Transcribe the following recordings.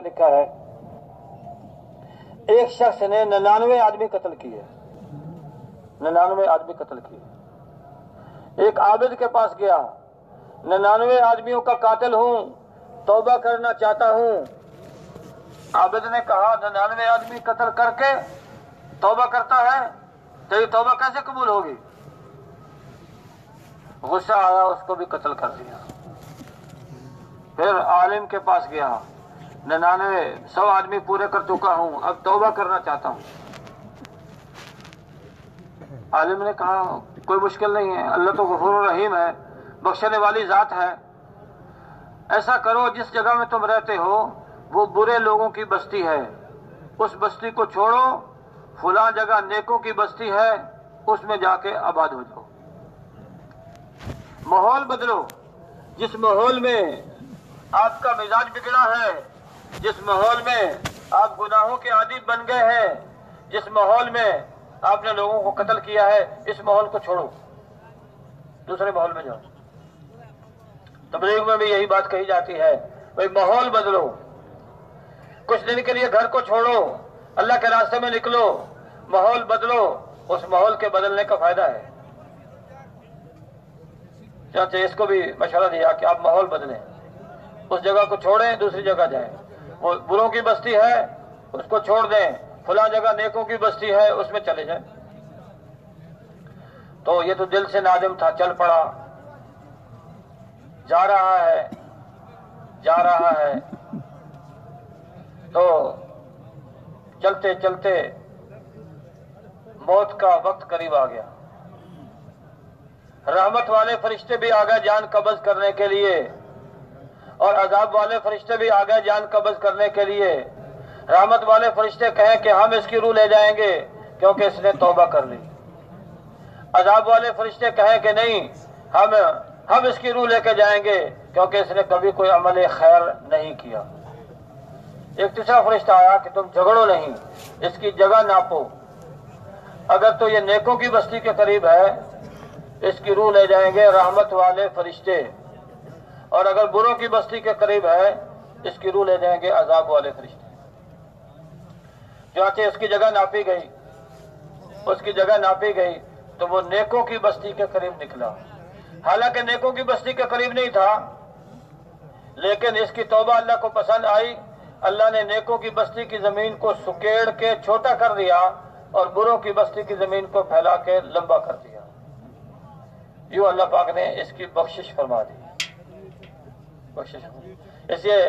لکھا ہے ایک شخص نے 99 آدمی قتل کیے، 99 آدمی قتل کیے۔ ایک عابد کے پاس گیا، 99 آدمیوں کا قاتل ہوں، توبہ کرنا چاہتا ہوں۔ عابد نے کہا 99 آدمی قتل کر کے توبہ کرتا ہے، تیری توبہ کیسے قبول ہوگی؟ غصہ آیا، اس کو بھی قتل کر دیا۔ پھر عالم کے پاس گیا، 100 آدمی پورے کر چکا ہوں، اب توبہ کرنا چاہتا ہوں۔ عالم نے کہا کوئی مشکل نہیں ہے، اللہ تو غفور الرحیم ہے، بخشنے والی ذات ہے۔ ایسا کرو، جس جگہ میں تم رہتے ہو وہ برے لوگوں کی بستی ہے، اس بستی کو چھوڑو، فلاں جگہ نیکوں کی بستی ہے، اس میں جا کے آباد ہو جاؤ۔ ماحول بدلو۔ جس ماحول میں آپ کا مزاج بگڑا ہے، جس ماحول میں آپ گناہوں کے عادی بن گئے ہیں، جس ماحول میں آپ نے لوگوں کو قتل کیا ہے، اس ماحول کو چھوڑو، دوسرے ماحول میں جاؤ۔ تبلیغ میں بھی یہی بات کہی جاتی ہے، بھئی ماحول بدلو، کچھ دن کے لیے گھر کو چھوڑو، اللہ کے راستے میں نکلو، ماحول بدلو، اس ماحول کے بدلنے کا فائدہ ہے۔ چنانچہ اس کو بھی مشورہ دیا کہ آپ ماحول بدلیں، اس جگہ کو چھوڑیں، دوسری جگہ جائیں۔ وہ بروں کی بستی ہے، اس کو چھوڑ دیں، فلاں جگہ نیکوں کی بستی ہے، اس میں چلے جائیں۔ تو یہ تو دل سے نادم تھا، چل پڑا، جا رہا ہے تو چلتے چلتے موت کا وقت قریب آ گیا۔ رحمت والے فرشتے بھی آ گئے جان قبض کرنے کے لیے، اور عذاب والے فرشتے بھی آ گئے جان قبض کرنے کے لیے۔ رحمت والے فرشتے کہیں کہ ہم اس کی روح لے جائیں گے کیونکہ اس نے توبہ کر لی۔ عذاب والے فرشتے کہیں کہ نہیں، ہم اس کی روح لے کے جائیں گے کیونکہ اس نے کبھی کوئی عمل خیر نہیں کیا۔ ایک تیسرا فرشتہ آیا کہ تم جھگڑو نہیں، اس کی جگہ ناپو، اگر تو یہ نیکوں کی بستی کے قریب ہے اس کی روح لے جائیں گے رحمت والے فرشتے، اور اگر بروں کی بستی کے قریب ہے اس کی روح لے جائیں گے عذاب والے فرشتے۔ چنانچہ اس کی جگہ ناپی گئی، اس کی جگہ ناپی گئی تو وہ نیکوں کی بستی کے قریب نکلا۔ حالانکہ نیکوں کی بستی کے قریب نہیں تھا، لیکن اس کی توبہ اللہ کو پسند آئی، اللہ نے نیکوں کی بستی کی زمین کو سکیڑ کے چھوٹا کر دیا اور بروں کی بستی کی زمین کو پھیلا کے لمبا کر دیا۔ یوں اللہ پاک نے اس کی بخشش فرما دی، بخشش۔ اس لیے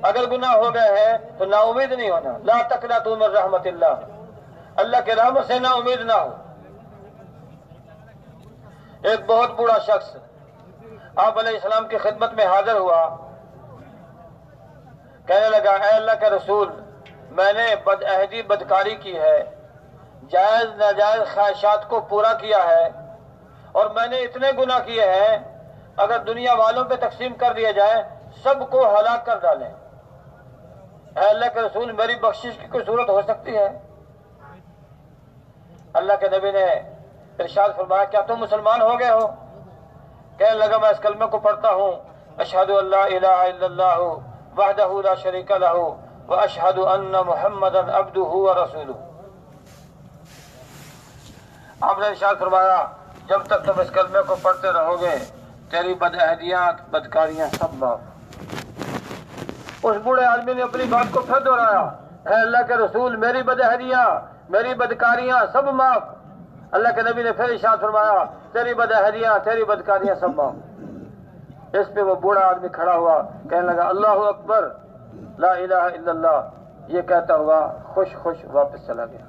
اگر گناہ ہو گئے ہیں تو نا امید نہیں ہونا، لا تقنطوا من رحمت اللہ کے رحمت سے نا امید نہ ہو۔ ایک بہت بوڑھا شخص آپ علیہ السلام کی خدمت میں حاضر ہوا، کہنے لگا اے اللہ کے رسول، میں نے بدعہدی بدکاری کی ہے، جائز ناجائز خواہشات کو پورا کیا ہے، اور میں نے اتنے گناہ کیے ہیں اگر دنیا والوں پہ تقسیم کر دیا جائے سب کو ہلاک کر ڈالیں۔ اے اللہ کے رسول، میری بخشش کی کوئی صورت ہو سکتی ہے؟ اللہ کے نبی نے ارشاد فرمایا کیا تم مسلمان ہو گئے ہو؟ کہنے لگا میں اس کلمے کو پڑھتا ہوں، اشہد ان لا الہ الا اللہ وحدہ لا شریک لہ واشہد ان محمدا عبدہ ورسولہ۔ آپ نے ارشاد فرمایا جب تک تم اس کلمے کو پڑھتے رہو گے تیری بدعہدیاں بدکاریاں سب معاف۔ اس بوڑھے آدمی نے اپنی بات کو پھر دہرایا، اے اللہ کے رسول، میری بدعہدیاں میری بدکاریاں سب معاف۔ اللہ کے نبی نے پھر ارشاد فرمایا تیری بدعہدیاں تیری بدکاریاں سب معاف۔ اس پہ وہ بوڑھا آدمی کھڑا ہوا، کہنے لگا اللہ اکبر لا الہ الا اللہ، یہ کہتا ہوا خوش خوش واپس چلا گیا۔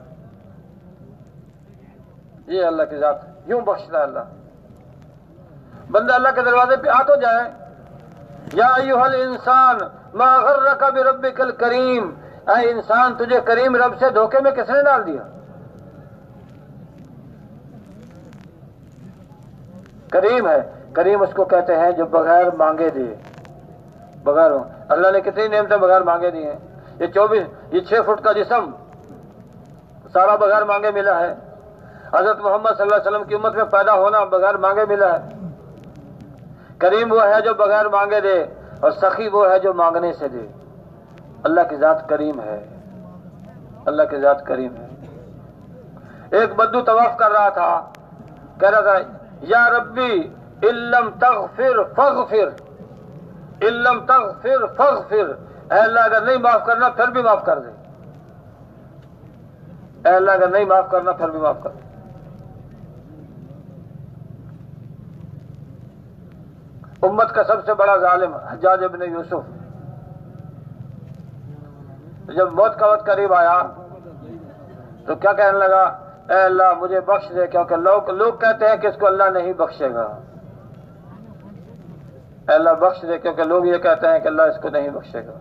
یہ اللہ کی ذات، یوں بخشتا ہے اللہ۔ بندہ اللہ کے دروازے پہ آ تو جائے، یا ایھا الانسان ما غرک بربک الکریم، اے انسان تجھے کریم رب سے دھوکے میں کس نے ڈال دیا؟ کریم ہے، کریم اس کو کہتے ہیں جو بغیر مانگے دے، بغیر اللہ نے کتنی نعمتیں بغیر مانگے دی ہیں۔ یہ 6 فٹ کا جسم سارا بغیر مانگے ملا ہے۔ حضرت محمد صلی اللہ علیہ وسلم کی امت میں پیدا ہونا بغیر مانگے ملا ہے۔ کریم وہ ہے جو بغیر مانگے دے، اور سخی وہ ہے جو مانگنے سے دے۔ اللہ کی ذات کریم ہے، اللہ کی ذات کریم ہے۔ ایک بدو طواف کر رہا تھا، کہہ رہا تھا یا ربی ان لم تغفر فاغفر، ان لم تغفر فاغفر، اے اللہ اگر نہیں معاف کرنا پھر بھی معاف کر دے، اے اللہ اگر نہیں معاف کرنا پھر بھی معاف کر دے۔ امت کا سب سے بڑا ظالم حجاج ابن یوسف جب موت کا وقت قریب آیا تو کیا کہنے لگا، اے اللہ مجھے بخش دے، کیونکہ لوگ کہتے ہیں کہ اس کو اللہ نہیں بخشے گا، اے اللہ بخش دے، کیونکہ لوگ یہ کہتے ہیں کہ اللہ اس کو نہیں بخشے گا۔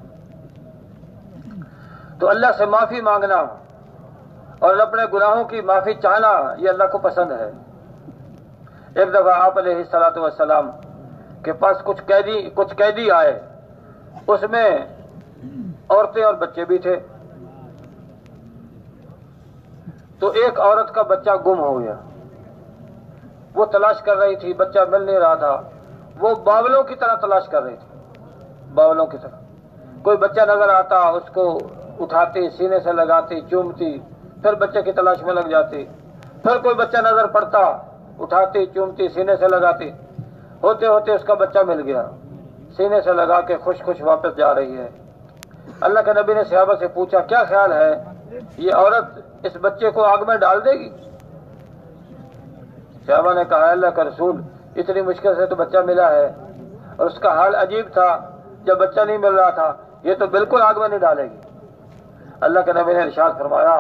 تو اللہ سے معافی مانگنا اور اپنے گناہوں کی معافی چاہنا یہ اللہ کو پسند ہے۔ ایک دفعہ آپ علیہ الصلوۃ والسلام کے پاس کچھ قیدی آئے، اس میں عورتیں اور بچے بھی تھے۔ تو ایک عورت کا بچہ گم ہو گیا، وہ تلاش کر رہی تھی، بچہ مل نہیں رہا تھا، وہ باولوں کی طرح تلاش کر رہی تھی، باولوں کی طرح۔ کوئی بچہ نظر آتا اس کو اٹھاتی، سینے سے لگاتی، چومتی، پھر بچے کی تلاش میں لگ جاتی، پھر کوئی بچہ نظر پڑتا، اٹھاتی، چومتی، سینے سے لگاتی، ہوتے ہوتے اس کا بچہ مل گیا، سینے سے لگا کے خوش خوش واپس جا رہی ہے۔ اللہ کے نبی نے صحابہ سے پوچھا کیا خیال ہے، یہ عورت اس بچے کو آگ میں ڈال دے گی؟ صحابہ نے کہا اللہ کا رسول اتنی مشکل سے تو بچہ ملا ہے، اور اس کا حال عجیب تھا، جب بچہ نہیں مل رہا تھا، یہ تو بالکل آگ میں نہیں ڈالے گی۔ اللہ کے نبی نے ارشاد فرمایا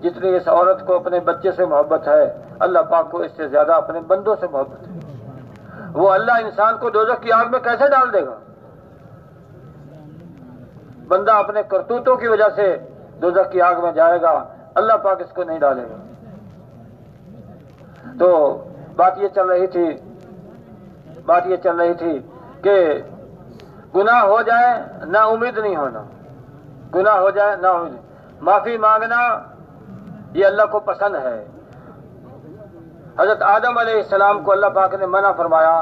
جتنی اس عورت کو اپنے بچے سے محبت ہے، اللہ پاک کو اس سے زیادہ اپنے بندوں سے محبت ہے۔ وہ اللہ انسان کو دوزخ کی آگ میں کیسے ڈال دے گا؟ بندہ اپنے کرتوتوں کی وجہ سے دوزخ کی آگ میں جائے گا، اللہ پاک اس کو نہیں ڈالے گا۔ تو بات یہ چل رہی تھی کہ گناہ ہو جائے نا امید نہیں ہونا، گناہ ہو جائے نا امید، معافی مانگنا یہ اللہ کو پسند ہے۔ حضرت آدم علیہ السلام کو اللہ پاک نے منع فرمایا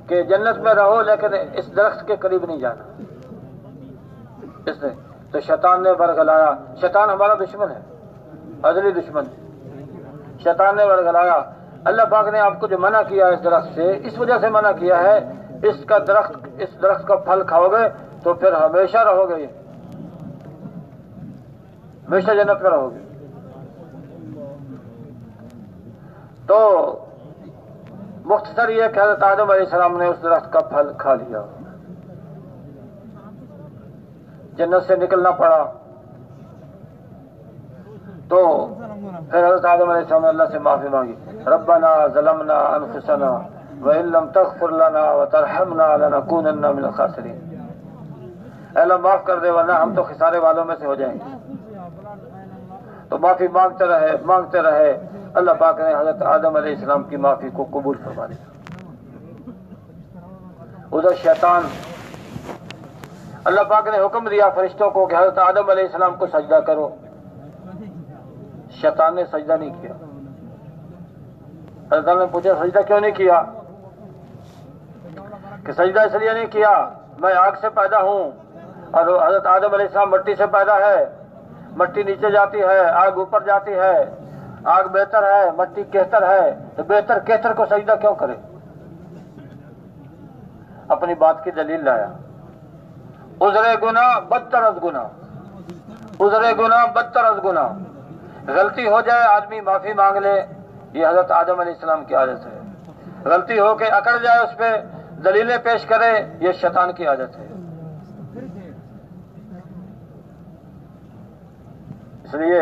کہ جنت میں رہو لیکن اس درخت کے قریب نہیں جانا، اس نے تو شیطان نے ورگلایا، شیطان ہمارا دشمن ہے، ازلی دشمن، شیطان نے ورگلایا، اللہ پاک نے آپ کو جو منع کیا اس درخت سے اس وجہ سے منع کیا ہے، اس درخت کا پھل کھاؤ گے تو پھر ہمیشہ رہو گے، ہمیشہ جنت میں رہو گے۔ تو مختصر یہ کہ حضرت آدم علیہ السلام نے اس درخت کا پھل کھا لیا، جنت سے نکلنا پڑا۔ تو پھر حضرت آدم علیہ السلام نے اللہ سے معافی مانگی، ربنا ظلمنا انفسنا وان لم تغفر لنا وترحمنا لنكونن من الخاسرین، اے اللہ معاف کر دے ورنہ ہم تو خسارے والوں میں سے ہو جائیں گے۔ تو معافی مانگتے رہے، اللہ پاک نے حضرت آدم علیہ السلام کی معافی کو قبول فرما لیا۔ ادھر شیطان، اللہ پاک نے حکم دیا فرشتوں کو کہ حضرت آدم علیہ السلام کو سجدہ کرو، شیطان نے سجدہ نہیں کیا۔ حضرت نے پوچھا سجدہ کیوں نہیں کیا؟ کہ سجدہ اس لیے نہیں کیا میں آگ سے پیدا ہوں اور حضرت آدم علیہ السلام مٹی سے پیدا ہے، مٹی نیچے جاتی ہے، آگ اوپر جاتی ہے، آگ بہتر ہے، مٹی کہتر ہے، تو بہتر کہتر کو سجدہ کیوں کرے؟ اپنی بات کی دلیل لایا۔ عذر گناہ بدتر از گناہ، عذر گناہ بدتر از گناہ، غلطی ہو جائے آدمی معافی مانگ لے، یہ حضرت آدم علیہ السلام کی عادت ہے۔ غلطی ہو کے اکڑ جائے اس پہ دلیلیں پیش کرے، یہ شیطان کی عادت ہے۔ اس لیے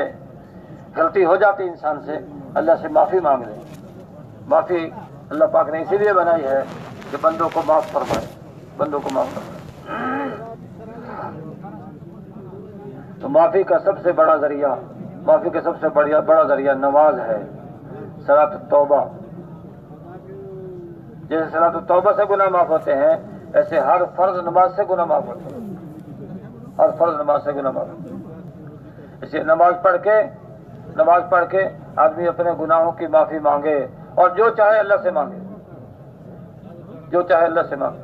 غلطی ہو جاتی انسان سے، اللہ سے معافی مانگ لے۔ معافی اللہ پاک نے اسی لیے بنائی ہے کہ بندوں کو معاف فرمائے، بندوں کو معاف فرمائے۔ تو معافی کا سب سے بڑا ذریعہ، معافی کا سب سے بڑا ذریعہ نماز ہے، صلاۃ التوبہ۔ جیسے صلاۃ التوبہ سے گناہ معاف ہوتے ہیں، ایسے ہر فرض نماز سے گناہ معاف ہوتے ہیں، ہر فرض نماز سے گناہ معاف ہوتے ہیں۔ اس لیے نماز پڑھ کے آدمی اپنے گناہوں کی معافی مانگے اور جو چاہے اللہ سے مانگے، جو چاہے اللہ سے مانگے۔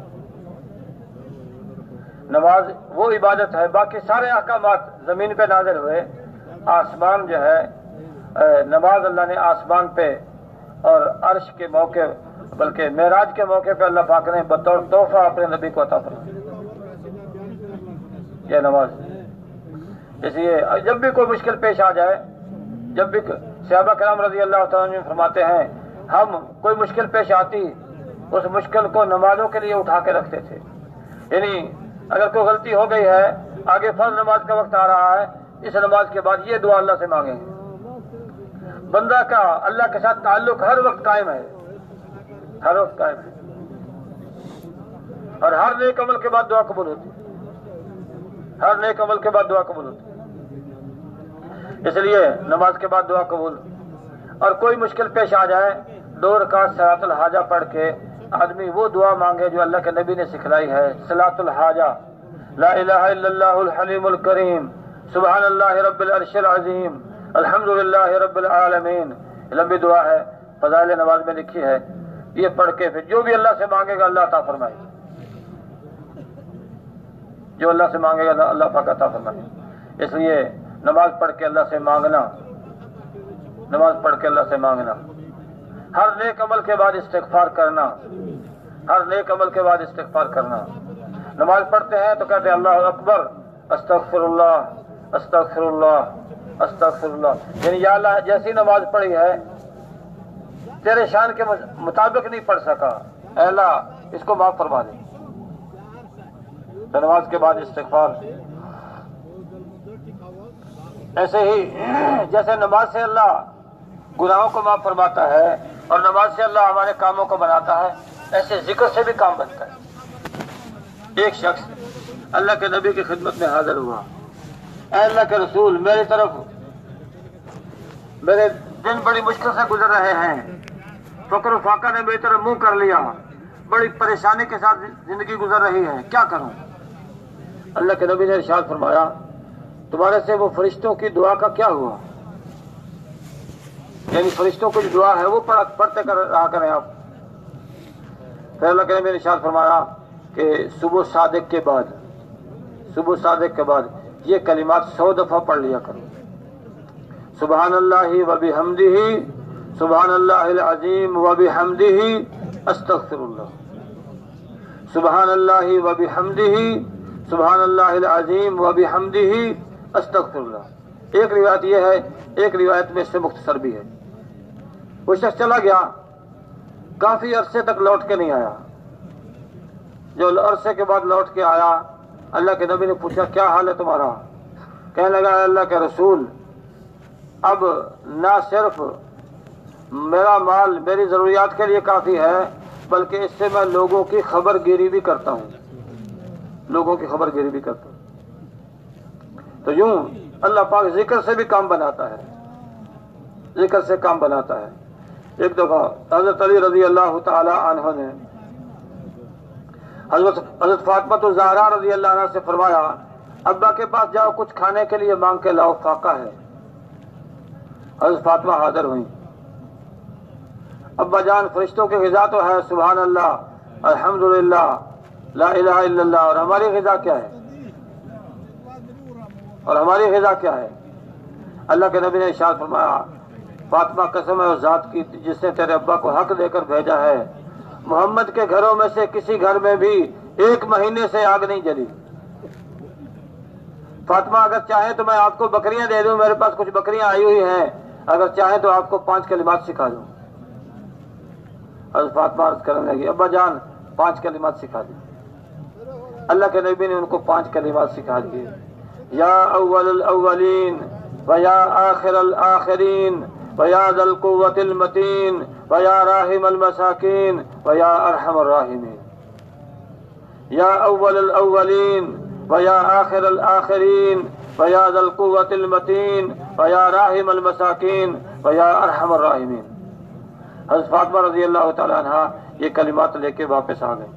نماز وہ عبادت ہے، باقی سارے احکامات زمین پہ نازل ہوئے، آسمان جو ہے نماز اللہ نے آسمان پہ اور عرش کے موقع بلکہ معراج کے موقع پہ اللہ پاک نے بطور تحفہ اپنے نبی کو عطا فرمایا یہ نماز۔ اس لیے جب بھی کوئی مشکل پیش آ جائے، جب بھی صحابہ کرام رضی اللہ تعالیٰ عنہ فرماتے ہیں ہم کوئی مشکل پیش آتی اس مشکل کو نمازوں کے لیے اٹھا کے رکھتے تھے، یعنی اگر کوئی غلطی ہو گئی ہے، آگے فرض نماز کا وقت آ رہا ہے، اس نماز کے بعد یہ دعا اللہ سے مانگیں گے۔ بندہ کا اللہ کے ساتھ تعلق ہر وقت قائم ہے، ہر وقت قائم ہے، اور ہر نیک عمل کے بعد دعا قبول ہوتی ہے، ہر نیک عمل کے بعد دعا قبول ہوتی ہے۔ اس لیے نماز کے بعد دعا قبول، اور کوئی مشکل پیش آ جائے 2 رکعت صلاۃ الحاجہ پڑھ کے آدمی وہ دعا مانگے جو اللہ کے نبی نے سکھلائی ہے، صلاۃ الحاجہ، لا الہ الا اللہ الحلیم الکریم، سبحان اللہ رب العرش العظیم، الحمدللہ رب العالمین، لمبی دعا ہے، فضائل نماز میں لکھی ہے، یہ پڑھ کے پھر جو بھی اللہ سے مانگے گا اللہ عطا فرمائے، جو اللہ سے مانگے گا اللہ پاک عطا فرمائے۔ اس لیے نماز پڑھ کے اللہ سے مانگنا، نماز پڑھ کے اللہ سے مانگنا، ہر نیک عمل کے بعد استغفار کرنا، ہر نیک عمل کے بعد استغفار کرنا۔ نماز پڑھتے ہیں تو کہتے ہیں اللہ اکبر، استغفر اللہ استغفر اللہ استغفر اللہ، یعنی یا اللہ جیسی نماز پڑھی ہے تیرے شان کے مطابق نہیں پڑھ سکا، اے اللہ اس کو معاف فرما دے۔ تو نماز کے بعد استغفار، ایسے ہی جیسے نماز سے اللہ گناہوں کو معاف فرماتا ہے اور نماز سے اللہ ہمارے کاموں کو بناتا ہے، ایسے ذکر سے بھی کام بنتا ہے۔ ایک شخص اللہ کے نبی کی خدمت میں حاضر ہوا، اے اللہ کے رسول میری طرف میرے دن بڑی مشکل سے گزر رہے ہیں، فقر و فاقہ نے میری طرف منہ کر لیا، بڑی پریشانی کے ساتھ زندگی گزر رہی ہے، کیا کروں؟ اللہ کے نبی نے ارشاد فرمایا تمہارے سے وہ فرشتوں کی دعا کا کیا ہوا؟ یعنی فرشتوں کی جو دعا ہے وہ پڑھتے رہا کریں آپ۔ پھر اللہ کے نبی نے ارشاد فرمایا کہ صبح صادق کے بعد، صبح صادق کے بعد یہ کلمات 100 دفعہ پڑھ لیا کرو، سبحان اللہ و بحمدہ، سبحان اللہ العظیم و بحمدہ، استغفر اللہ، سبحان اللہ و بحمدہ، سبحان اللہ العظیم و بحمدہ، استغفر اللہ۔ ایک روایت یہ ہے، ایک روایت میں اس سے مختصر بھی ہے۔ وہ شخص چلا گیا، کافی عرصے تک لوٹ کے نہیں آیا، جو عرصے کے بعد لوٹ کے آیا اللہ کے نبی نے پوچھا کیا حال ہے تمہارا؟ کہنے لگا اللہ کے رسول اب نہ صرف میرا مال میری ضروریات کے لیے کافی ہے بلکہ اس سے میں لوگوں کی خبر گیری بھی کرتا ہوں، لوگوں کی خبر گیری بھی کرتا ہوں۔ تو یوں اللہ پاک ذکر سے بھی کام بناتا ہے، ذکر سے کام بناتا ہے۔ ایک دفعہ حضرت علی رضی اللہ تعالی عنہ نے حضرت فاطمہ الزہرا رضی اللہ عنہ سے فرمایا ابا کے پاس جاؤ کچھ کھانے کے لیے مانگ کے لاؤ، فاقہ ہے۔ حضرت فاطمہ حاضر ہوئیں، ابا جان فرشتوں کی غذا تو ہے سبحان اللہ الحمدللہ لا الہ الا اللہ، اور ہماری غذا کیا ہے؟ اور ہماری غذا کیا ہے؟ اللہ کے نبی نے ارشاد فرمایا فاطمہ قسم ہے اس ذات کی جس نے تیرے ابا کو حق دے کر بھیجا ہے، محمد کے گھروں میں سے کسی گھر میں بھی 1 مہینے سے آگ نہیں جلی۔ فاطمہ اگر چاہیں تو میں آپ کو بکریاں دے دوں، میرے پاس کچھ بکریاں آئی ہوئی ہیں، اگر چاہیں تو آپ کو 5 کلمات سکھا دوں۔ حضرت فاطمہ عرض کرنے لگی ابا جان 5 کلمات سکھا دیں۔ اللہ کے نبی نے ان کو 5 کلمات سکھا دیے، یا اول الاولین و یا آخر الآخرین و یا ذا القوۃ المتین و یا راحم المساکین و یا ارحم الراحمین، یا اول الاولین و یا آخر الآخرین و یا ذا القوۃ المتین و یا راحم المساکین و یا ارحم الراحمین۔ حضرت فاطمہ رضی اللہ تعالی عنہ یہ کلمات لے کے واپس آ گئے۔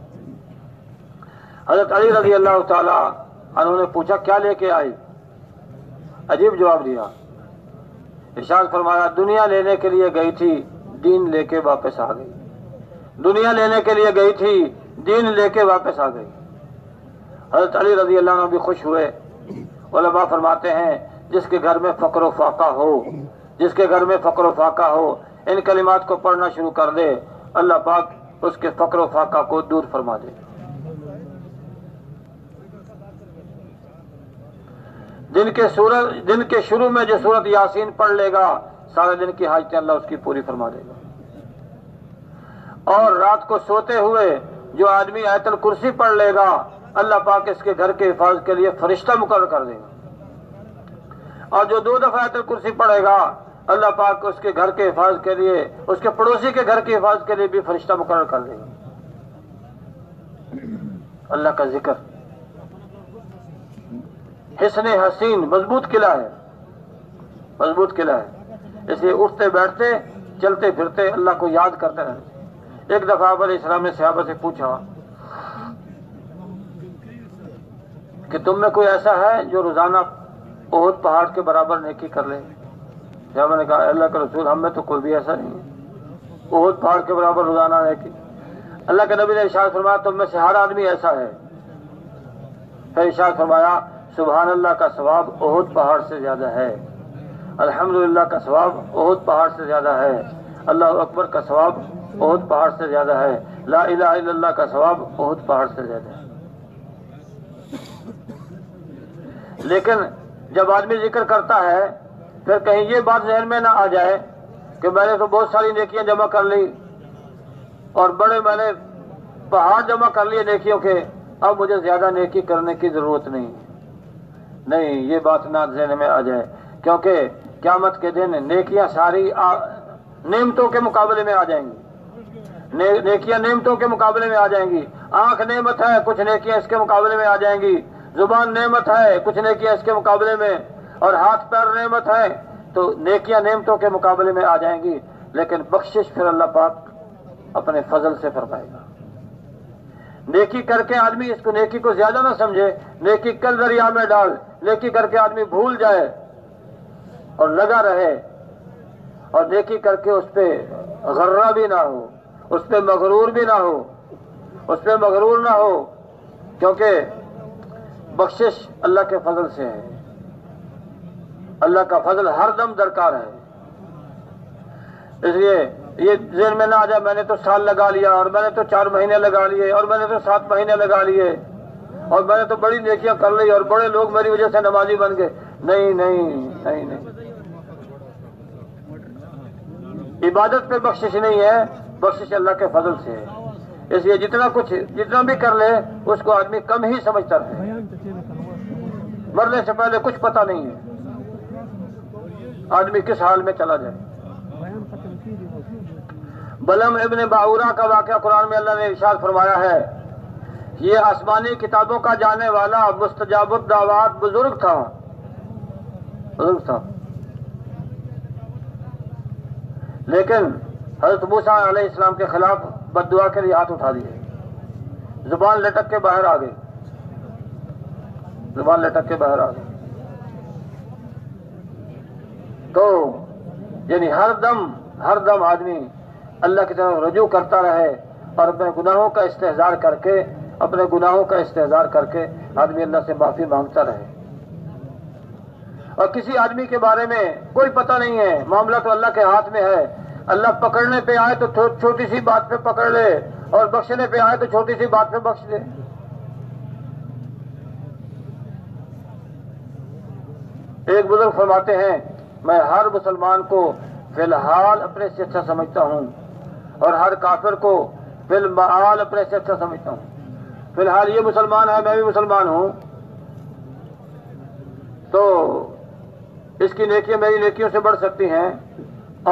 حضرت علی رضی اللہ تعالی عنہ نے پوچھا کیا لے کے آئی؟ عجیب جواب دیا، ارشاد فرمایا دنیا لینے کے لیے گئی تھی، دین لے کے واپس آ گئی، دنیا لینے کے لیے گئی تھی، دین لے کے واپس آ گئی۔ حضرت علی رضی اللہ عنہ بھی خوش ہوئے۔ علماء فرماتے ہیں جس کے گھر میں فقر و فاقہ ہو، جس کے گھر میں فقر و فاقہ ہو، ان کلمات کو پڑھنا شروع کر دے، اللہ پاک اس کے فقر و فاقہ کو دور فرما دے۔ دن کے شروع میں جو سورت یاسین پڑھ لے گا، سارے دن کی حاجتیں اللہ اس کی پوری فرما دے گا۔ اور رات کو سوتے ہوئے جو آدمی آیت الکرسی پڑھ لے گا، اللہ پاک اس کے گھر کے حفاظت کے لیے فرشتہ مقرر کر دے گا۔ اور جو 2 دفعہ آیت الکرسی پڑھے گا، اللہ پاک اس کے گھر کے حفاظت کے لیے، اس کے پڑوسی کے گھر کی حفاظت کے لیے بھی فرشتہ مقرر کر دے گا۔ اللہ کا ذکر حصن حسین مضبوط قلعہ ہے، مضبوط قلعہ ہے، اس لیے اٹھتے بیٹھتے چلتے پھرتے اللہ کو یاد کرتے رہنا۔ ایک دفعہ آپ علیہ السلام نے صحابہ سے پوچھا کہ تم میں کوئی ایسا ہے جو روزانہ احد پہاڑ کے برابر نیکی کر لے؟ صحابہ نے کہا اللہ کے رسول ہم میں تو کوئی بھی ایسا نہیں ہے، احد پہاڑ کے برابر روزانہ نیکی۔ اللہ کے نبی نے ارشاد فرمایا تم میں سے ہر آدمی ایسا ہے۔ پھر ارشاد فرمایا سبحان اللہ کا ثواب احد پہاڑ سے زیادہ ہے، الحمدللہ کا ثواب احد پہاڑ سے زیادہ ہے، اللہ اکبر کا ثواب احد پہاڑ سے زیادہ ہے، لا الہ الا اللہ کا ثواب احد پہاڑ سے زیادہ ہے۔ لیکن جب آدمی ذکر کرتا ہے پھر کہیں یہ بات ذہن میں نہ آ جائے کہ میں نے تو بہت ساری نیکیاں جمع کر لی اور میں نے پہاڑ جمع کر لیے نیکیوں کے، اب مجھے زیادہ نیکی کرنے کی ضرورت نہیں، یہ بات نہ ذہن میں آ جائے، کیونکہ قیامت کے دن نیکیاں ساری نعمتوں کے مقابلے میں آ جائیں گی، نیکیاں نعمتوں کے مقابلے میں آ جائیں گی۔ آنکھ نعمت ہے، کچھ نیکیاں اس کے مقابلے میں آ جائیں گی، زبان نعمت ہے، کچھ نیکیاں اس کے مقابلے میں، اور ہاتھ پیر نعمت ہے، تو نیکیاں نعمتوں کے مقابلے میں آ جائیں گی، لیکن بخشش پھر اللہ پاک اپنے فضل سے فرمائے گا۔ نیکی کر کے آدمی اس کو نیکی کو زیادہ نہ سمجھے، نیکی کل دریا میں ڈال، نیکی کر کے آدمی بھول جائے اور لگا رہے، اور نیکی کر کے اس پہ غرہ بھی نہ ہو، اس پہ مغرور بھی نہ ہو، اس پہ مغرور نہ ہو، کیونکہ بخشش اللہ کے فضل سے ہے، اللہ کا فضل ہر دم درکار ہے۔ اس لیے یہ ذہن میں نہ آ جائے میں نے تو سال لگا لیا، اور میں نے تو 4 مہینے لگا لیے، اور میں نے تو 7 مہینے لگا لیے، اور میں نے تو بڑی نیکیاں کر لی اور بڑے لوگ میری وجہ سے نمازی بن گئے۔ نہیں، عبادت پہ بخشش نہیں ہے، بخشش اللہ کے فضل سے ہے۔ اس لیے جتنا بھی کر لے اس کو آدمی کم ہی سمجھتا ہے، مرنے سے پہلے کچھ پتہ نہیں ہے آدمی کس حال میں چلا جائے۔ بلم ابن باورا کا واقعہ قرآن میں اللہ نے ارشاد فرمایا ہے، یہ آسمانی کتابوں کا جانے والا مستجاب الدعوات بزرگ تھا، لیکن حضرت موسیٰ علیہ السلام کے خلاف بد دعا کے لیے ہاتھ اٹھا دیے، زبان لٹک کے باہر آ گئی، تو یعنی ہر دم آدمی اللہ کی طرف رجوع کرتا رہے اور اپنے گناہوں کا استحضار کر کے آدمی اللہ سے معافی مانگتا رہے۔ اور کسی آدمی کے بارے میں کوئی پتہ نہیں ہے، معاملہ تو اللہ کے ہاتھ میں ہے، اللہ پکڑنے پہ آئے تو چھوٹی سی بات پہ پکڑ لے، اور بخشنے پہ آئے تو چھوٹی سی بات پہ بخش دے۔ ایک بزرگ فرماتے ہیں میں ہر مسلمان کو فی الحال اپنے سے اچھا سمجھتا ہوں اور ہر کافر کو فی المعال اپنے سے اچھا سمجھتا ہوں۔ فی الحال یہ مسلمان ہے، میں بھی مسلمان ہوں، تو اس کی نیکیاں میری نیکیوں سے بڑھ سکتی ہیں،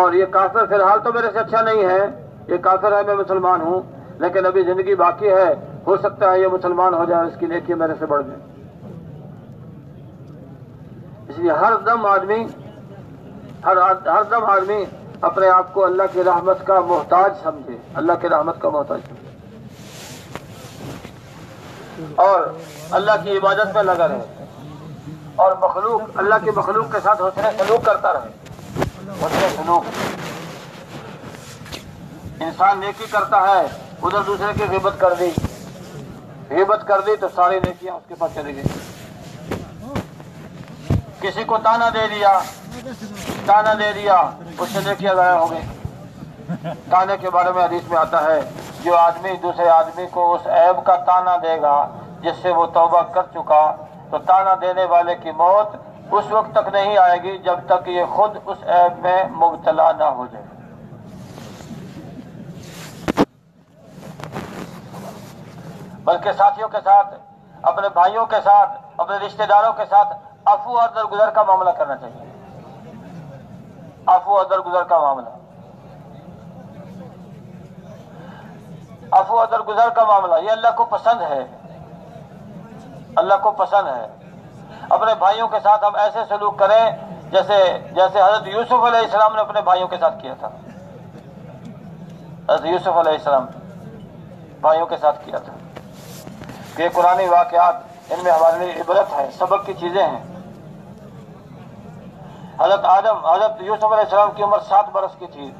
اور یہ کافر فی الحال تو میرے سے اچھا نہیں ہے، یہ کافر ہے، میں مسلمان ہوں، لیکن ابھی زندگی باقی ہے، ہو سکتا ہے یہ مسلمان ہو جائے، اس کی نیکیاں میرے سے بڑھ جائیں۔ اس لیے ہر دم آدمی اپنے آپ کو اللہ کی رحمت کا محتاج سمجھے، اللہ کی رحمت کا محتاج سمجھے، اور اللہ کی عبادت میں لگا رہے، اور اللہ کی مخلوق کے ساتھ حسن سلوک کرتا رہے۔ حسن سلوک، انسان نیکی کرتا ہے، ادھر دوسرے کی غیبت کر دی، غیبت کر دی تو ساری نیکیاں اس کے پاس چلی گئی. کسی کو تانا دے دیا اس سے نیکیاں ضائع ہو گئی. تانے کے بارے میں حدیث میں آتا ہے جو آدمی دوسرے آدمی کو اس عیب کا تانا دے گا جس سے وہ توبہ کر چکا تو تانا دینے والے کی موت اس وقت تک نہیں آئے گی جب تک یہ خود اس عیب میں مبتلا نہ ہو جائے. بلکہ ساتھیوں کے ساتھ، اپنے بھائیوں کے ساتھ، اپنے رشتہ داروں کے ساتھ عفو اور درگزر کا معاملہ کرنا چاہیے. عفو اور درگزر کا معاملہ، عفو اور درگزر کا معاملہ یہ اللہ کو پسند ہے. اللہ کو پسند ہے. اپنے بھائیوں کے ساتھ ہم ایسے سلوک کریں جیسے حضرت یوسف علیہ السلام نے اپنے بھائیوں کے ساتھ کیا تھا. حضرت یوسف علیہ السلام بھائیوں کے ساتھ کیا تھا. کہ قرآنی واقعات ان میں ہمارے لیے عبرت ہے، سبق کی چیزیں ہیں. حضرت یوسف علیہ السلام کی عمر 7 برس کی تھی.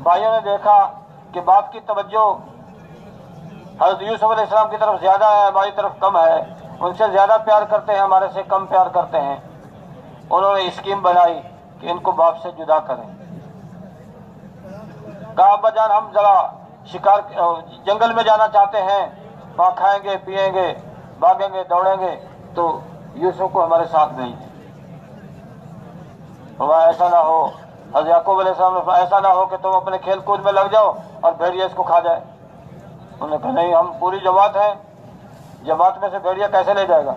بھائیوں نے دیکھا کہ باپ کی توجہ حضرت یوسف علیہ السلام کی طرف زیادہ ہے، ہماری طرف کم ہے. ان سے زیادہ پیار کرتے ہیں، ہمارے سے کم پیار کرتے ہیں. انہوں نے اسکیم بنائی کہ ان کو باپ سے جدا کریں. کہا ابا جان ہم ذرا شکار جنگل میں جانا چاہتے ہیں، وہاں کھائیں گے پیئیں گے بھاگیں گے دوڑیں گے، تو یوسف کو ہمارے ساتھ نہیں. وہاں ایسا نہ ہو، حضرت یعقوب علیہ السلام نے ایسا نہ ہو کہ تم اپنے کھیل کود میں لگ جاؤ اور بھیڑیا اس کو کھا جائے. انہوں نے کہا نہیں، ہم پوری جماعت ہیں، جماعت میں سے بھیڑیا کیسے لے جائے گا.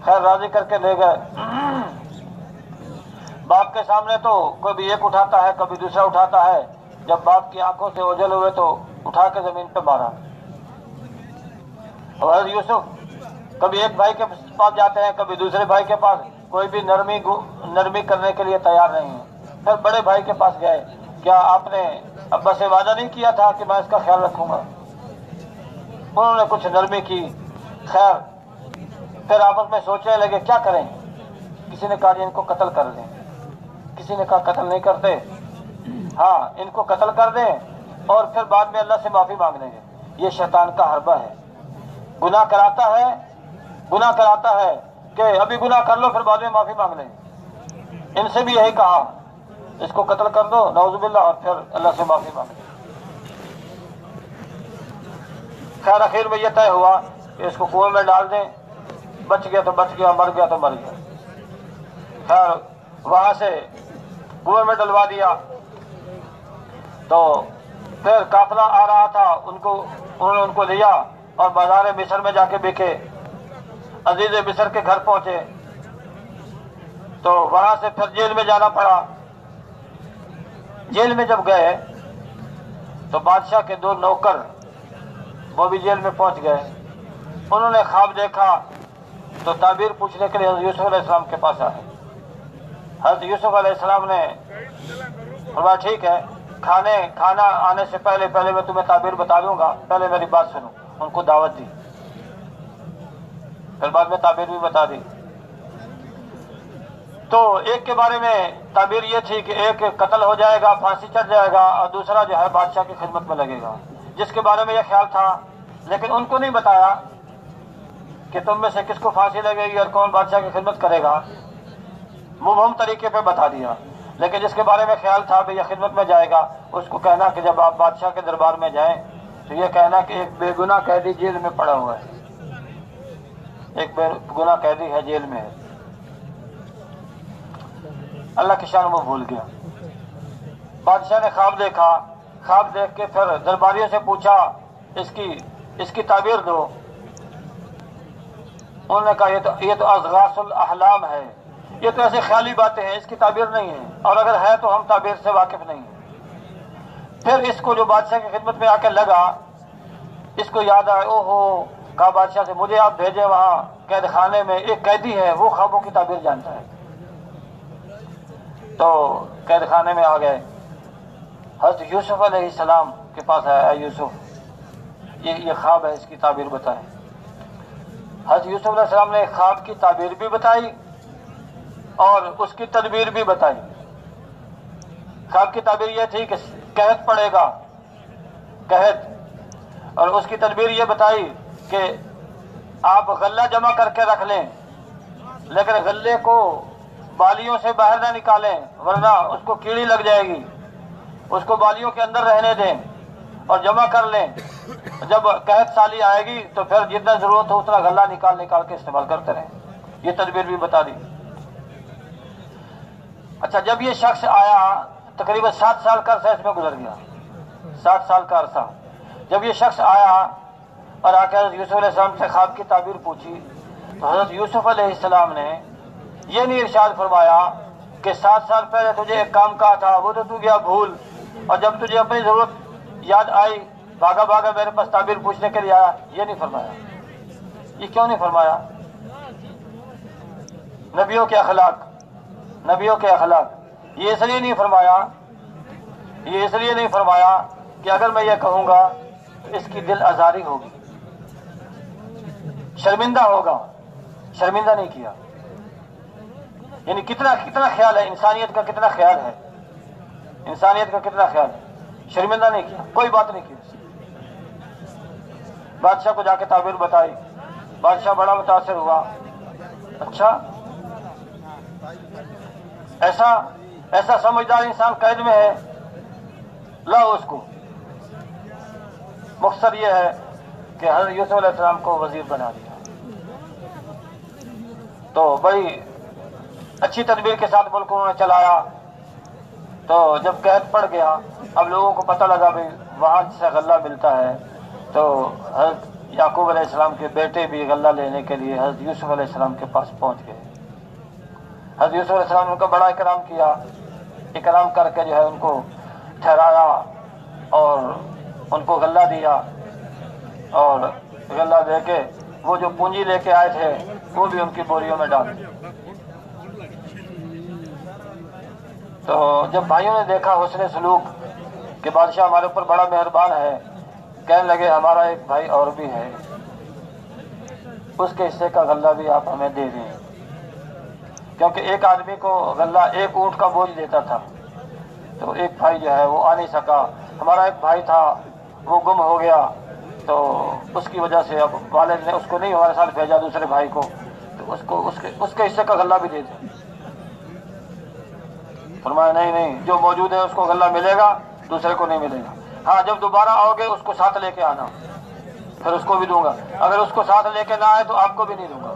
خیر راضی کر کے لے گئے. باپ کے سامنے تو کبھی ایک اٹھاتا ہے کبھی دوسرا اٹھاتا ہے. جب باپ کی آنکھوں سے اوجھل ہوئے تو اٹھا کے زمین پہ مارا. اور حضرت یوسف کبھی ایک بھائی کے پاس جاتے ہیں کبھی دوسرے بھائی کے پاس، کوئی بھی نرمی کرنے کے لیے تیار نہیں ہے. پھر بڑے بھائی کے پاس گئے، کیا آپ نے ابا سے وعدہ نہیں کیا تھا کہ میں اس کا خیال رکھوں گا؟ انہوں نے کچھ نرمی کی. خیر پھر آپس میں سوچنے لگے کیا کریں. کسی نے کہا ان کو قتل کر دیں، کسی نے کہا قتل نہیں کرتے، ہاں ان کو قتل کر دیں اور پھر بعد میں اللہ سے معافی مانگ لیں گے. یہ شیطان کا حربہ ہے. گناہ کراتا ہے کہ ابھی گناہ کر لو پھر بعد میں معافی مانگ لیں. ان سے بھی یہی کہا اس کو قتل کر دو نعوذ باللہ اور پھر اللہ سے معافی مانگ لیں. خیر اخیر میں یہ طے ہوا کہ اس کو کنویں میں ڈال دیں، بچ گیا تو بچ گیا، مر گیا تو مر گیا. خیر وہاں سے کنویں میں ڈلوا دیا. تو پھر قافلہ آ رہا تھا، انہوں نے ان کو لیا اور بازار مصر میں جا کے بیچے. عزیز مصر کے گھر پہنچے تو وہاں سے پھر جیل میں جانا پڑا. جیل میں جب گئے تو بادشاہ کے 2 نوکر وہ بھی جیل میں پہنچ گئے. انہوں نے خواب دیکھا تو تعبیر پوچھنے کے لیے حضرت یوسف علیہ السلام کے پاس آئے. حضرت یوسف علیہ السلام نے فرمایا ٹھیک ہے، کھانا آنے سے پہلے میں تمہیں تعبیر بتا دوں گا، پہلے میری بات سنو. ان کو دعوت دی، پھر بعد میں تعبیر بھی بتا دی. تو ایک کے بارے میں تعبیر یہ تھی کہ ایک قتل ہو جائے گا، پھانسی چڑھ جائے گا، اور دوسرا جو ہے بادشاہ کی خدمت میں لگے گا. جس کے بارے میں یہ خیال تھا، لیکن ان کو نہیں بتایا کہ تم میں سے کس کو پھانسی لگے گی اور کون بادشاہ کی خدمت کرے گا. مبہم طریقے پہ بتا دیا. لیکن جس کے بارے میں خیال تھا کہ یہ خدمت میں جائے گا، اس کو کہنا کہ جب آپ بادشاہ کے دربار میں جائیں تو یہ کہنا کہ ایک بے گناہ قیدی جیل میں پڑا ہوا ہے، ایک بے گناہ قیدی ہے جیل میں ہے. اللہ کی شان وہ بھول گیا. بادشاہ نے خواب دیکھا. خواب دیکھ کے پھر درباریوں سے پوچھا اس کی تعبیر دو. انہوں نے کہا یہ تو اضغاث الاحلام ہے، یہ تو ایسے خیالی باتیں ہیں، اس کی تعبیر نہیں ہے، اور اگر ہے تو ہم تعبیر سے واقف نہیں ہیں. پھر اس کو جو بادشاہ کی خدمت میں آ کے لگا، اس کو یاد آیا، او ہو، کہا بادشاہ سے مجھے آپ بھیجے وہاں قید خانے میں، ایک قیدی ہے وہ خوابوں کی تعبیر جانتا ہے. تو قید خانے میں آ گئے. حضرت یوسف علیہ السلام کے پاس آیا، اے یوسف یہ خواب ہے، اس کی تعبیر بتائیں. حضرت یوسف علیہ السلام نے خواب کی تعبیر بھی بتائی اور اس کی تدبیر بھی بتائی. خواب کی تعبیر یہ تھی کہ قحط پڑے گا، قحط، اور اس کی تدبیر یہ بتائی کہ آپ غلہ جمع کر کے رکھ لیں، لیکن غلے کو بالیوں سے باہر نہ نکالیں ورنہ اس کو کیڑی لگ جائے گی، اس کو بالیوں کے اندر رہنے دیں اور جمع کر لیں۔ جب قحط سالی آئے گی تو پھر جتنا ضرورت ہو اتنا غلہ نکال کے استعمال کرتے رہیں۔ یہ تدبیر بھی بتا دی۔ اچھا، جب یہ شخص آیا، تقریباً 7 سال کا عرصہ اس میں گزر گیا، 7 سال کا عرصہ۔ جب یہ شخص آیا اور آ کے حضرت یوسف علیہ السلام سے خواب کی تعبیر پوچھی تو حضرت یوسف علیہ السلام نے یہ نہیں ارشاد فرمایا کہ 7 سال پہلے تجھے ایک کام کہا تھا، وہ تو گیا بھول، اور جب تجھے اپنی ضرورت یاد آئی بھاگا بھاگا میرے پاس تعبیر پوچھنے کے لیے آیا۔ یہ نہیں فرمایا۔ یہ کیوں نہیں فرمایا؟ نبیوں کے اخلاق، نبیوں کے اخلاق۔ یہ اس لیے نہیں فرمایا، یہ اس لیے نہیں فرمایا کہ اگر میں یہ کہوں گا تو اس کی دل آزاری ہوگی، شرمندہ ہوگا۔ شرمندہ نہیں کیا۔ یعنی کتنا خیال ہے انسانیت کا، کتنا خیال ہے انسانیت کا، کتنا خیال ہے۔ شرمندہ نہیں کیا، کوئی بات نہیں کی۔ بادشاہ کو جا کے تعبیر بتائی، بادشاہ بڑا متاثر ہوا۔ اچھا، ایسا سمجھدار انسان قید میں ہے، لاؤ اس کو۔ مقصد یہ ہے کہ حضرت یوسف علیہ السلام کو وزیر بنا دیا۔ تو بڑی اچھی تدبیر کے ساتھ ملک انہوں نے چلایا۔ تو جب قحط پڑ گیا، اب لوگوں کو پتہ لگا بھی وہاں سے غلہ ملتا ہے، تو حضرت یعقوب علیہ السلام کے بیٹے بھی غلہ لینے کے لیے حضرت یوسف علیہ السلام کے پاس پہنچ گئے۔ حضرت یوسف علیہ السلام نے ان کا بڑا اکرام کیا، اکرام کر کے جو ہے ان کو ٹھہرایا اور ان کو غلہ دیا، اور غلہ دے کے وہ جو پونجی لے کے آئے تھے وہ بھی ان کی بوریوں میں ڈال دی۔ تو جب بھائیوں نے دیکھا حسن سلوک کہ بادشاہ ہمارے اوپر بڑا مہربان ہے، کہنے لگے ہمارا ایک بھائی اور بھی ہے، اس کے حصے کا غلہ بھی آپ ہمیں دے دیں، کیونکہ ایک آدمی کو غلہ ایک اونٹ کا بوجھ دیتا تھا، تو ایک بھائی جو ہے وہ آ نہیں سکا۔ ہمارا ایک بھائی تھا وہ گم ہو گیا، تو اس کی وجہ سے اب والد نے اس کو نہیں ہمارے ساتھ بھیجا، دوسرے بھائی کو، تو اس کے حصے کا غلہ بھی دے دیں۔ فرمایا نہیں، جو موجود ہے اس کو غلہ ملے گا، دوسرے کو نہیں ملے گا۔ ہاں، جب دوبارہ آؤ گے اس کو ساتھ لے کے آنا، پھر اس کو بھی دوں گا۔ اگر اس کو ساتھ لے کے نہ آئے تو آپ کو بھی نہیں دوں گا۔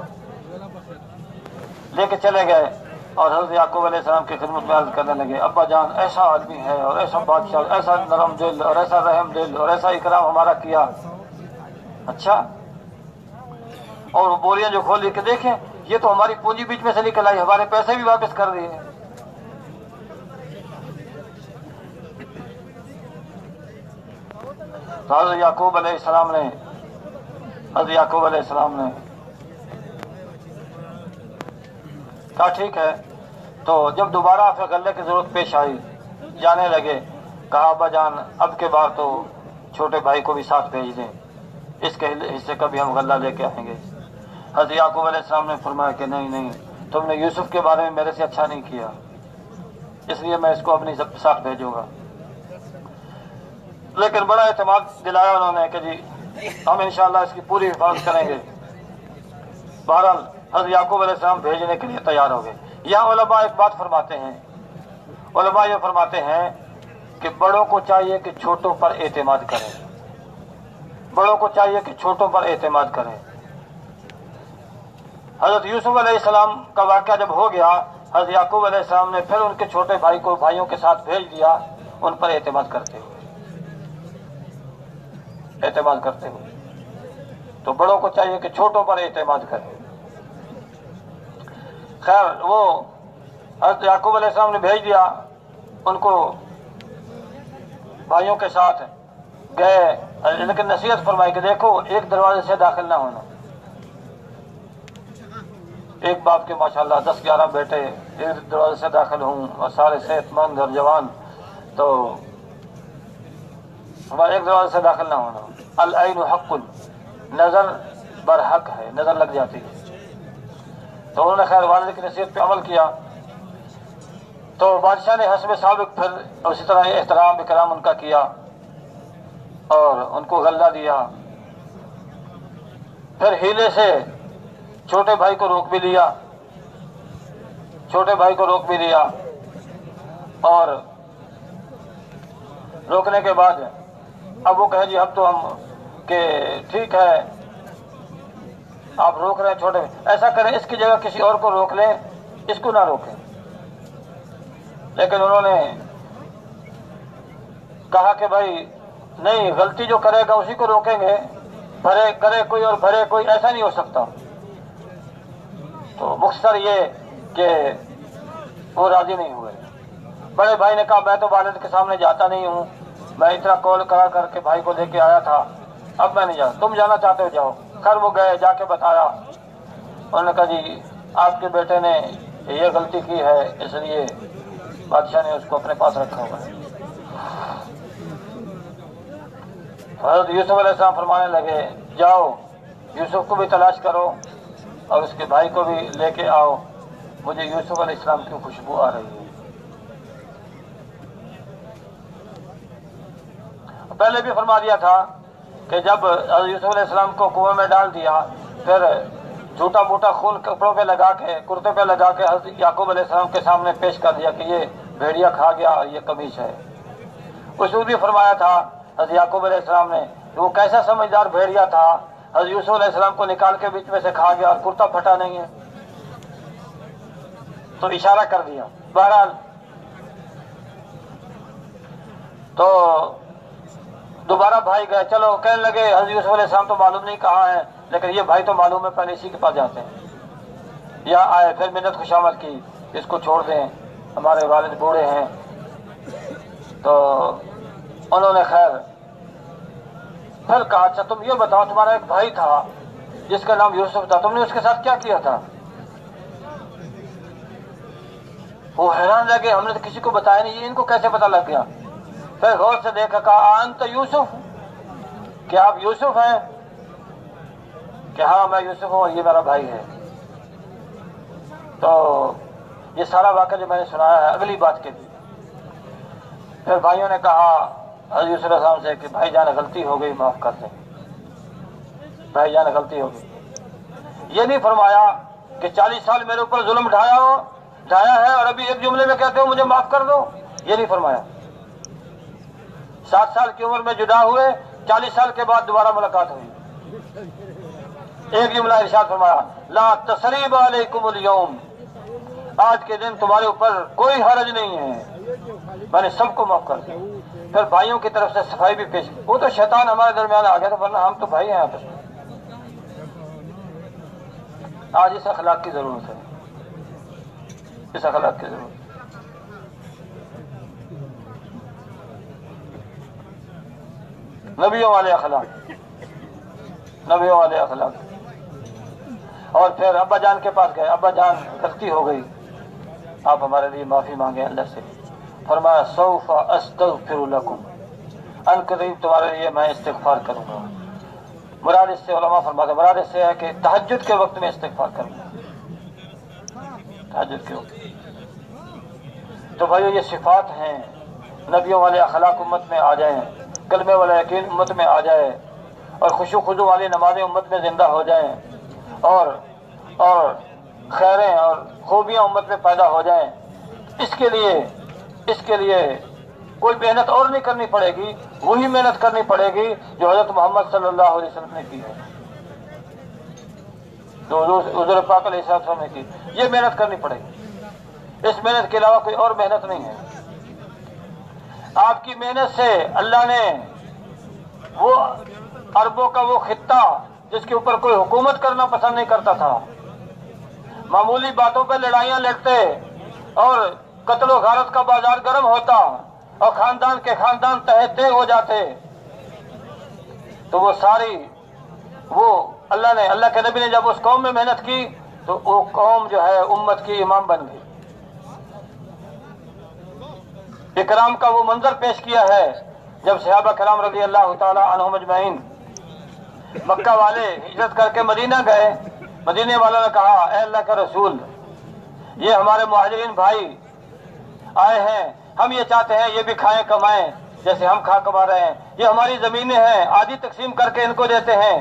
لے کے چلے گئے اور حضرت یعقوب علیہ السلام کی خدمت میں عرض کرنے لگے، ابا جان ایسا آدمی ہے اور ایسا بادشاہ، ایسا نرم دل اور ایسا رحم دل اور ایسا اکرام ہمارا کیا۔ اچھا، اور بوریاں جو کھول کے دیکھیں، یہ تو ہماری پونجی بیچ میں سے نکل آئی، ہمارے پیسے بھی واپس کر دیے۔ حضرت یعقوب علیہ السلام نے کہا ٹھیک ہے۔ تو جب دوبارہ پھر غلے کی ضرورت پیش آئی، جانے لگے، کہا ابا جان اب کے بعد تو چھوٹے بھائی کو بھی ساتھ بھیج دیں، اس کے حصے کا بھی ہم غلہ لے کے آئیں گے۔ حضرت یعقوب علیہ السلام نے فرمایا کہ نہیں، تم نے یوسف کے بارے میں میرے سے اچھا نہیں کیا، اس لیے میں اس کو اپنی ساتھ بھیجوں گا۔ لیکن بڑا اعتماد دلایا انہوں نے کہ جی ہم انشاءاللہ اس کی پوری حفاظت کریں گے۔ بہرحال حضرت یعقوب علیہ السلام بھیجنے کے لیے تیار ہو گئے۔ یہاں علماء ایک بات فرماتے ہیں، علماء یہ فرماتے ہیں کہ بڑوں کو چاہیے کہ چھوٹوں پر اعتماد کریں، بڑوں کو چاہیے کہ چھوٹوں پر اعتماد کریں۔ حضرت یوسف علیہ السلام کا واقعہ جب ہو گیا، حضرت یعقوب علیہ السلام نے پھر ان کے چھوٹے بھائی کو بھائیوں کے ساتھ بھیج دیا، ان پر اعتماد کرتے ہوئے۔ تو بڑوں کو چاہیے کہ چھوٹوں پر اعتماد کریں۔ خیر، وہ حضرت یعقوب علیہ السلام نے بھیج دیا، ان کو بھائیوں کے ساتھ گئے، لیکن نصیحت فرمائی کہ دیکھو ایک دروازے سے داخل نہ ہونا۔ ایک باپ کے ماشاءاللہ 10-11 بیٹے ایک دروازے سے داخل ہوں اور سارے صحت مند اور جوان، تو ہمارے ایک دروازے سے داخل نہ ہونا۔ العین حق، نظر برحق ہے، نظر لگ جاتی ہے۔ تو انہوں نے خیر والد کی نصیحت پہ عمل کیا۔ تو بادشاہ نے حسب سابق پھر اسی طرح احترام اکرام ان کا کیا اور ان کو غلہ دیا۔ پھر ہیلے سے چھوٹے بھائی کو روک بھی لیا، چھوٹے بھائی کو روک بھی لیا، اور روکنے کے بعد اب وہ کہے جی اب تو ہم کہ ٹھیک ہے آپ روک رہے ہیں چھوٹے، ایسا کریں اس کی جگہ کسی اور کو روک لیں، اس کو نہ روکیں۔ لیکن انہوں نے کہا کہ بھائی نہیں، غلطی جو کرے گا اسی کو روکیں گے، بھرے کرے کوئی اور بھرے کوئی، ایسا نہیں ہو سکتا۔ تو مختصر یہ کہ وہ راضی نہیں ہوئے۔ بڑے بھائی نے کہا میں تو والد کے سامنے جاتا نہیں ہوں، میں اتنا کال کرا کر کے بھائی کو لے کے آیا تھا، اب میں نہیں جاتا، تم جانا چاہتے ہو جاؤ۔ خیر وہ گئے، جا کے بتایا، انہوں نے کہا جی آپ کے بیٹے نے یہ غلطی کی ہے، اس لیے بادشاہ نے اس کو اپنے پاس رکھا ہوا ہے۔ حضرت یوسف علیہ السلام فرمانے لگے جاؤ یوسف کو بھی تلاش کرو اور اس کے بھائی کو بھی لے کے آؤ، مجھے یوسف علیہ السلام کی خوشبو آ رہی ہے۔ پہلے بھی فرما دیا تھا کہ جب یوسف علیہ السلام کو کنویں میں ڈال دیا، پھر جھوٹا موٹا خون کپڑوں پہ لگا کے، کرتے پہ لگا کے حضرت یعقوب علیہ السلام کے سامنے پیش کر دیا کہ یہ بھیڑیا کھا گیا اور یہ قمیص ہے۔ اس بھی فرمایا تھا حضرت یعقوب علیہ السلام نے کہ وہ کیسا سمجھدار بھیڑیا تھا، حضرت یوسف علیہ السلام کو نکال کے بیچ میں سے کھا گیا اور کرتا پھٹا نہیں ہے، تو اشارہ کر دیا۔ بہرحال تو دوبارہ بھائی گئے، چلو کہنے لگے حضرت یوسف علیہ السلام تو معلوم نہیں کہاں ہیں، لیکن یہ بھائی تو معلوم ہے، پہلے اسی کے پاس جاتے ہیں۔ یا آئے، پھر منت خوشامد کی، اس کو چھوڑ دیں، ہمارے والد بوڑھے ہیں۔ تو انہوں نے خیر پھر کہا اچھا تم یہ بتاؤ، تمہارا ایک بھائی تھا جس کا نام یوسف تھا، تم نے اس کے ساتھ کیا کیا تھا؟ وہ حیران رہ گئے، ہم نے تو کسی کو بتایا نہیں، یہ ان کو کیسے پتہ لگ گیا؟ پھر غور سے دیکھا، کہا انت یوسف، کیا آپ یوسف ہیں؟ کہ ہاں میں یوسف ہوں اور یہ میرا بھائی ہے۔ تو یہ سارا واقعہ جو میں نے سنایا ہے اگلی بات کے لیے۔ پھر بھائیوں نے کہا حضرت یوسف علیہ السلام سے کہ بھائی جان غلطی ہو گئی، معاف کر دیں، بھائی جان غلطی ہو گئی۔ یہ نہیں فرمایا کہ 40 سال میرے اوپر ظلم ڈھایا ہے اور ابھی ایک جملے میں کہتے ہو مجھے معاف کر دو، یہ نہیں فرمایا۔ 7 سال کی عمر میں جدا ہوئے، 40 سال کے بعد دوبارہ ملاقات ہوئی، ایک جملہ ارشاد فرمایا لا تثریب علیکم اليوم، آج کے دن تمہارے اوپر کوئی حرج نہیں ہے، میں نے سب کو معاف کر دیا۔ پھر بھائیوں کی طرف سے صفائی بھی پیش کی، وہ تو شیطان ہمارے درمیان آ گیا تھا، ورنہ ہم تو بھائی ہیں آپس میں۔ آج اس اخلاق کی ضرورت ہے، اس اخلاق کی ضرورت ہے۔ نبیوں والے اخلاق، نبیوں والے اخلاق۔ اور پھر ابا جان کے پاس گئے، ابا جان غلطی ہو گئی، آپ ہمارے لیے معافی مانگے اللہ سے۔ فرمایا سوف استغفر لکم، ان قریب تمہارے لیے میں استغفار کروں گا۔ مراد اس سے علماء فرماتے ہیں، مراد اس سے ہے کہ تہجد کے وقت میں استغفار کروں گا، تہجد کے وقت۔ تو بھائیو یہ صفات ہیں، نبیوں والے اخلاق امت میں آ جائیں، کلمے والا یقین امت میں آ جائے، اور خشوع خضوع والی نمازیں امت میں زندہ ہو جائیں، اور خیریں اور خوبیاں امت میں پیدا ہو جائیں۔ اس کے لیے کوئی محنت اور نہیں کرنی پڑے گی، وہی محنت کرنی پڑے گی جو حضرت محمد صلی اللہ علیہ وسلم نے کی ہے، جو حضور پاک علیہ السلام نے کی، یہ محنت کرنی پڑے گی۔ اس محنت کے علاوہ کوئی اور محنت نہیں ہے۔ آپ کی محنت سے اللہ نے وہ عربوں کا وہ خطہ جس کے اوپر کوئی حکومت کرنا پسند نہیں کرتا تھا، معمولی باتوں پہ لڑائیاں لڑتے اور قتل و غارت کا بازار گرم ہوتا اور خاندان کے خاندان تہہ تیغ ہو جاتے، تو وہ ساری اللہ کے نبی نے جب اس قوم میں محنت کی تو وہ قوم جو ہے امت کی امام بن گئی۔ اکرام کا وہ منظر پیش کیا ہے جب صحابہ کرام رضی اللہ تعالی عنہم اجمعین مکہ والے ہجرت کر کے مدینہ گئے، مدینے والوں نے کہا اے اللہ کا رسول، یہ ہمارے مہاجرین بھائی آئے ہیں، ہم یہ چاہتے ہیں یہ بھی کھائیں کمائیں جیسے ہم کھا کما رہے ہیں، یہ ہماری زمینیں ہیں، آدھی تقسیم کر کے ان کو دیتے ہیں،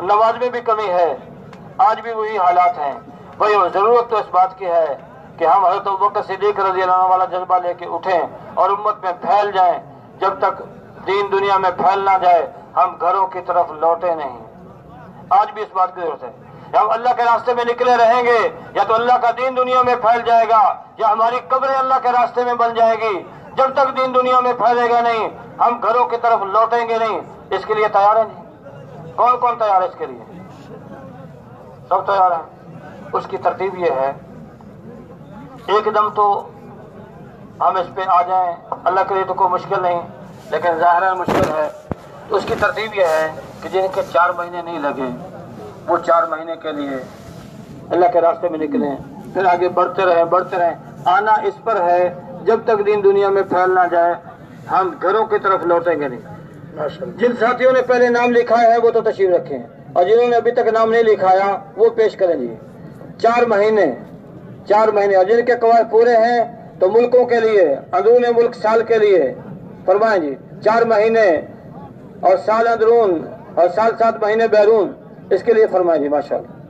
نماز میں بھی کمی ہے، آج بھی وہی حالات ہیں۔ بھائی ضرورت تو اس بات کی ہے کہ ہم حضرت ابوبکر صدیق رضی اللہ عنہ والا جذبہ لے کے اٹھیں اور امت میں پھیل جائیں۔ جب تک دین دنیا میں پھیل نہ جائے ہم گھروں کی طرف لوٹے نہیں۔ آج بھی اس بات کی ضرورت ہے، ہم اللہ کے راستے میں نکلے رہیں گے، یا تو اللہ کا دین دنیا میں پھیل جائے گا یا ہماری قبریں اللہ کے راستے میں بن جائے گی۔ جب تک دین دنیا میں پھیلے گا نہیں ہم گھروں کی طرف لوٹیں گے نہیں۔ اس کے لیے تیار ہیں جی؟ کون کون تیار ہے اس کے لیے؟ سب تیار ہیں۔ اس کی ترتیب یہ ہے، ایک دم تو ہم اس پہ آ جائیں، اللہ کے لیے تو کوئی مشکل نہیں، لیکن ظاہر مشکل ہے۔ تو اس کی ترتیب یہ ہے کہ جن کے 4 مہینے نہیں لگے وہ 4 مہینے کے لیے اللہ کے راستے میں نکلیں، پھر آگے بڑھتے رہیں۔ آنا اس پر ہے، جب تک دین دنیا میں پھیل نہ جائے ہم گھروں کی طرف لوٹیں گے نہیں۔ جن ساتھیوں نے پہلے نام لکھایا ہے وہ تو تشریف رکھیں، اور جنہوں نے ابھی تک نام نہیں لکھایا وہ پیش کریں جی۔ 4 مہینے اور جن کے قواعد پورے ہیں تو ملکوں کے لیے، اندرون ملک سال کے لیے فرمائیں جی 4 مہینے اور سال اندرون اور سال 7 مہینے بیرون، اس کے لیے فرمائیں جی ماشاءاللہ۔